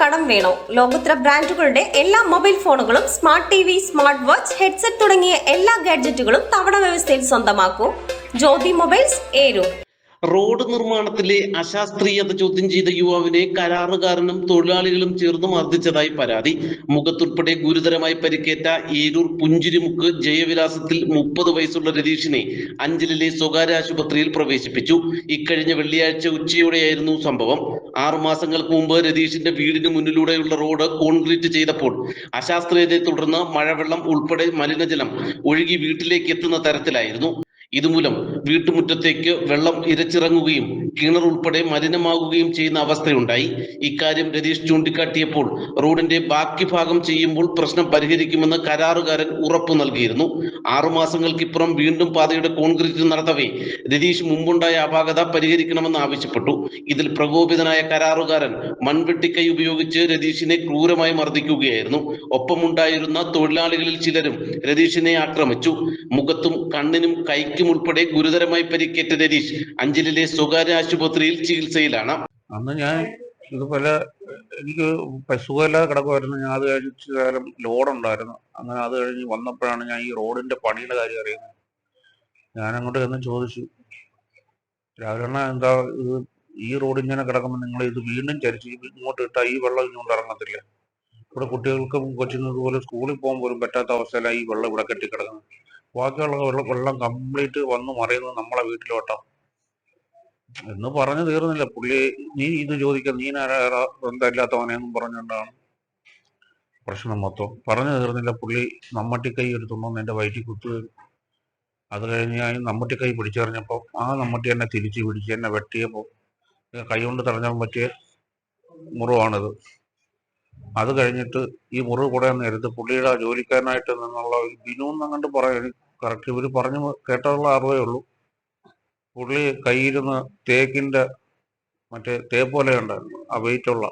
കടം വേണോ? ലോകോത്തര ബ്രാൻഡുകളുടെ എല്ലാ മൊബൈൽ ഫോണുകളും smart T V, smart watch, headset തുടങ്ങിയ എല്ലാ ഗാഡ്ജറ്റുകളും തവണ വ്യവസ്ഥയിൽ സ്വന്തമാക്കൂ. ജ്യോതി മൊബൈൽസ്, ഏരൂർ. റോഡ് നിർമ്മാണത്തിലെ അശാസ്ത്രീയത ചോദ്യം ചെയ്ത യുവാവിനെ കരാറുകാരനും തൊഴിലാളികളും ചേർന്ന് മർദ്ദിച്ചതായി പരാതി. മുഖത്തുൾപ്പെടെ ഗുരുതരമായി പരിക്കേറ്റ ഏരൂർ പുഞ്ചിരിമുക്ക് ജയവിലാസത്തിൽ 30 വയസ്സുള്ള രതീഷിനെ അഞ്ചലിലെ സ്വകാര്യ ആശുപത്രിയിൽ പ്രവേശിപ്പിച്ചു. ഇക്കഴിഞ്ഞ വെള്ളിയാഴ്ച ഉച്ചയോടെയായിരുന്നു സംഭവം. 6 മാസങ്ങൾക്ക് മുമ്പ് രതീഷിന്റെ വീടിന് മുന്നിലൂടെയുള്ള റോഡ് കോൺക്രീറ്റ് ചെയ്തപ്പോൾ അശാസ്ത്രീയതയെ തുടർന്ന് മഴവെള്ളം ഉൾപ്പെടെ മലിനജലം ഒഴുകി വീട്ടിലേക്ക് എത്തുന്ന തരത്തിലായിരുന്നു. ഇതുമൂലം വീട്ടുമുറ്റത്തേക്ക് വെള്ളം ഇരച്ചിറങ്ങുകയും കിണർ ഉൾപ്പെടെ മലിനമാകുകയും ചെയ്യുന്ന അവസ്ഥയുണ്ടായി. ഇക്കാര്യം രതീഷ് ചൂണ്ടിക്കാട്ടിയപ്പോൾ റോഡിന്റെ ബാക്കി ഭാഗം ചെയ്യുമ്പോൾ പ്രശ്നം പരിഹരിക്കുമെന്ന് കരാറുകാരൻ ഉറപ്പു നൽകിയിരുന്നു. 6 മാസങ്ങൾക്കിപ്പുറം വീണ്ടും പാതയുടെ കോൺക്രീറ്റ് നടത്തവേ രതീഷ് മുമ്പുണ്ടായ അപാകത പരിഹരിക്കണമെന്ന് ആവശ്യപ്പെട്ടു. ഇതിൽ പ്രകോപിതനായ കരാറുകാരൻ മൺവെട്ടിക്കൈ ഉപയോഗിച്ച് രതീഷിനെ ക്രൂരമായി മർദ്ദിക്കുകയായിരുന്നു. ഒപ്പമുണ്ടായിരുന്ന തൊഴിലാളികളിൽ ചിലരും രതീഷിനെ ആക്രമിച്ചു. മുഖത്തും കണ്ണിനും കൈക്കും ഉൾപ്പെടെ ഗുരുതരമായി പരിക്കേറ്റ രതീഷ് അഞ്ചലിലെ സ്വകാര്യ ആശുപത്രിയിൽ ചികിത്സയിലാണ്. അന്ന് ഞാൻ ഇതുപോലെ എനിക്ക് സുഖമില്ലാതെ കിടക്കുമായിരുന്നു. ഞാൻ അത് കഴിച്ച കാലം ലോഡുണ്ടായിരുന്നു. അങ്ങനെ അത് കഴിഞ്ഞ് വന്നപ്പോഴാണ് ഞാൻ ഈ റോഡിന്റെ പണിയുടെ കാര്യം അറിയുന്നത്. ഞാൻ അങ്ങോട്ട് എന്ന് ചോദിച്ചു, രാവിലെ എന്താ ഇത് ഈ റോഡ് ഇങ്ങനെ കിടക്കുമ്പോൾ നിങ്ങൾ ഇത് വീണ്ടും ചരിച്ച് ഇങ്ങോട്ട് ഇട്ടാൽ ഈ വെള്ളം ഇങ്ങോട്ട് ഇറങ്ങത്തില്ല. ഇവിടെ കുട്ടികൾക്കും കൊച്ചുങ്ങൾക്ക് പോലും സ്കൂളിൽ പോകാൻ പോലും പറ്റാത്ത അവസ്ഥയിലാണ് ഈ വെള്ളം ഇവിടെ കെട്ടിക്കിടക്കുന്നത്. ബാക്കിയുള്ള വെള്ളം കംപ്ലീറ്റ് വന്ന് മറിയുന്നത് നമ്മളെ വീട്ടിലോട്ടാ എന്ന് പറഞ്ഞു തീർന്നില്ല. പുള്ളി നീ ഇത് ചോദിക്കാൻ നീ ബന്ധമില്ലാത്തവനെന്നും പറഞ്ഞുകൊണ്ടാണ് പ്രശ്നം മൊത്തം. പറഞ്ഞു തീർന്നില്ല. പുള്ളി നമ്മട്ടിക്കൈ എടുത്തുകൊണ്ട് എൻ്റെ വയറ്റിൽ കുത്തുകയും അത് കഴിഞ്ഞ് ഞാൻ നമ്മട്ടിക്കൈ പിടിച്ചെറിഞ്ഞപ്പോൾ ആ നമ്മട്ടി എന്നെ തിരിച്ച് പിടിച്ച് എന്നെ വെട്ടിയപ്പോൾ കൈ കൊണ്ട് തടഞ്ഞാൽ പറ്റിയ മുറിവാണിത്. അത് കഴിഞ്ഞിട്ട് ഈ മുറിവ് കൂടെ നേരത്ത് പുള്ളിയുടെ ജോലിക്കാരനായിട്ട് നിന്നുള്ള ബിനു എന്നങ്ങോട്ട് പറയാൻ കറക്റ്റ് ഇവർ പറഞ്ഞു കേട്ടുള്ള അറിവേ ഉള്ളൂ. പുള്ളി കയ്യിരുന്ന് തേക്കിൻ്റെ മറ്റേ തേപ്പ് പോലെ ഉണ്ടായിരുന്നു, ആ വെയിറ്റുള്ള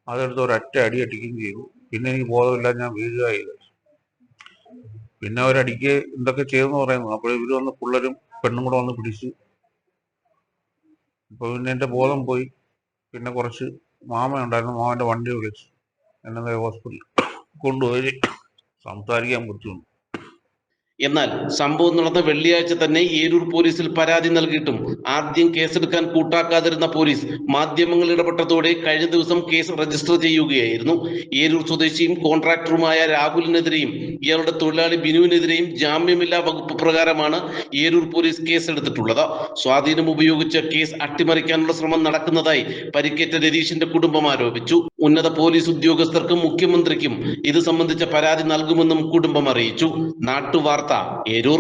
അതെടുത്ത് ഒരൊറ്റ അടി അടിക്കുകയും ചെയ്തു. പിന്നെ എനിക്ക് ബോധമില്ല, ഞാൻ വീഴുക ചെയ്തു. പിന്നെ അവരടിക്ക് എന്തൊക്കെ ചെയ്തെന്ന് പറയുന്നു. അപ്പോൾ ഇവർ വന്ന് പിള്ളേരും പെണ്ണും കൂടെ വന്ന് പിടിച്ചു. അപ്പോൾ പിന്നെ എൻ്റെ ബോധം പോയി. പിന്നെ കുറച്ച് മാമയുണ്ടായിരുന്നു, മാമൻ്റെ വണ്ടി വിളിച്ചു എന്നെ ഹോസ്പിറ്റലിൽ കൊണ്ടുപോയി. സംസാരിക്കാൻ ബുദ്ധിമുട്ട്. എന്നാൽ സംഭവം നടന്ന വെള്ളിയാഴ്ച തന്നെ ഏരൂർ പോലീസിൽ പരാതി നൽകിയിട്ടും ആദ്യം കേസെടുക്കാൻ കൂട്ടാക്കാതിരുന്ന പോലീസ് മാധ്യമങ്ങൾ ഇടപെട്ടതോടെ കഴിഞ്ഞ ദിവസം കേസ് രജിസ്റ്റർ ചെയ്യുകയായിരുന്നു. ഏരൂർ സ്വദേശിയും കോൺട്രാക്ടറുമായ രാഹുലിനെതിരെയും ഇയാളുടെ തൊഴിലാളി ബിനുവിനെതിരെയും ജാമ്യമില്ലാ വകുപ്പ് പ്രകാരമാണ് ഏരൂർ പോലീസ് കേസെടുത്തിട്ടുള്ളത്. സ്വാധീനം ഉപയോഗിച്ച് കേസ് അട്ടിമറിക്കാനുള്ള ശ്രമം നടക്കുന്നതായി പരിക്കേറ്റ രതീഷിന്റെ കുടുംബം ആരോപിച്ചു. ഉന്നത പോലീസ് ഉദ്യോഗസ്ഥർക്കും മുഖ്യമന്ത്രിക്കും ഇത് സംബന്ധിച്ച പരാതി നൽകുമെന്നും കുടുംബം അറിയിച്ചു. നാട്ടുവാർത്ത, ഏരൂർ.